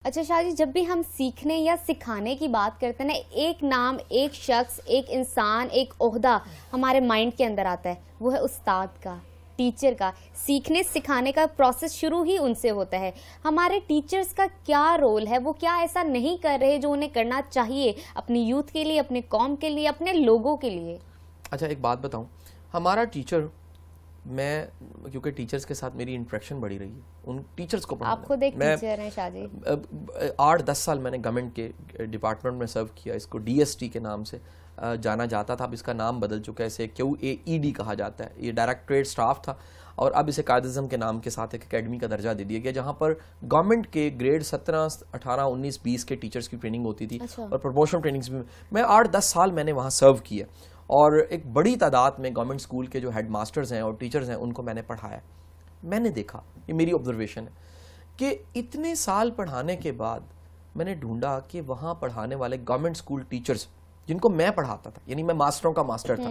اچھا شاہ جی، جب بھی ہم سیکھنے یا سکھانے کی بات کرتے ہیں نا، ایک نام، ایک شخص، ایک انسان، ایک عہدہ ہمارے مائنڈ کے اندر آتا ہے، وہ ہے استاد کا، ٹیچر کا۔ سیکھنے سکھانے کا پروسیس شروع ہی ان سے ہوتا ہے۔ ہمارے ٹیچرز کا کیا رول ہے؟ وہ کیا ایسا نہیں کر رہے جو انہیں کرنا چاہیے اپنی یوتھ کے لیے، اپنے قوم کے لیے، اپنے لوگوں کے لیے؟ اچھا ایک بات بتاؤں، ہمارا ٹیچر، میں کیونکہ ٹیچرز کے ساتھ میری انٹریکشن بڑی رہی ہے، ان ٹیچرز کو پڑھانا، آپ خود ایک ٹیچر ہیں شاہ جی۔ 8-10 سال میں نے گورنمنٹ کے ڈپارٹمنٹ میں سرو کیا، اس کو ڈی ایس ٹی کے نام سے جانا جاتا تھا، اب اس کا نام بدل چکا ہے، اسے QAED کہا جاتا ہے، یہ ڈائریکٹریٹ سٹاف تھا، اور اب اسے قائد اعظم کے نام کے ساتھ ایک اکیڈمی کا درجہ دے دیا گیا، جہاں پر گورنمنٹ کے گریڈ 17، 18، 19، 20 کے ٹیچرز کی ٹریننگ ہوتی تھی، اور پروموشن ٹریننگز بھی۔ میں 8-10 سال میں نے وہاں سرو کیا، اور ایک بڑی تعداد میں گورنمنٹ اسکول کے جو ہیڈ ماسٹرز ہیں اور ٹیچرز ہیں ان کو میں نے پڑھایا۔ میں نے دیکھا، یہ میری آبزرویشن ہے، کہ اتنے سال پڑھانے کے بعد میں نے ڈھونڈا کہ وہاں پڑھانے والے گورنمنٹ اسکول ٹیچرز جن کو میں پڑھاتا تھا، یعنی میں ماسٹروں کا ماسٹر تھا،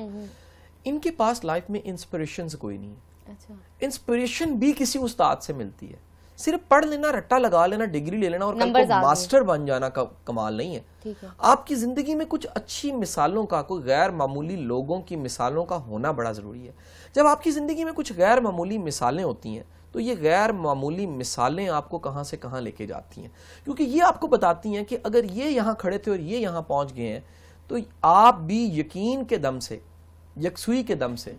ان کے پاس لائف میں انسپریشنز کوئی نہیں ہے۔ انسپریشن بھی کسی استاد سے ملتی ہے، صرف پڑھ لینا، رٹا لگا لینا، ڈگری لے لینا اور کل کو ماسٹر بن جانا کا کمال نہیں ہے۔ آپ کی زندگی میں کچھ اچھی مثالوں کا، کوئی غیر معمولی لوگوں کی مثالوں کا ہونا بڑا ضروری ہے۔ جب آپ کی زندگی میں کچھ غیر معمولی مثالیں ہوتی ہیں تو یہ غیر معمولی مثالیں آپ کو کہاں سے کہاں لے کے جاتی ہیں، کیونکہ یہ آپ کو بتاتی ہیں کہ اگر یہ یہاں کھڑے تھے اور یہ یہاں پہنچ گئے ہیں تو آپ بھی یقین کے دم سے، یکسوئی کے دم سے،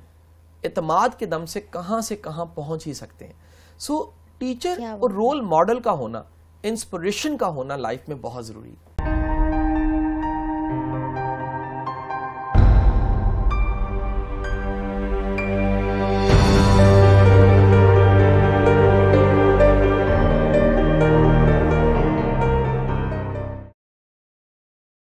اعتماد کے دم سے کہاں پہنچ ہی سکتے ہیں۔ سو ٹیچر اور رول ماڈل کا ہونا، انسپریشن کا ہونا لائف میں بہت ضروری ہے۔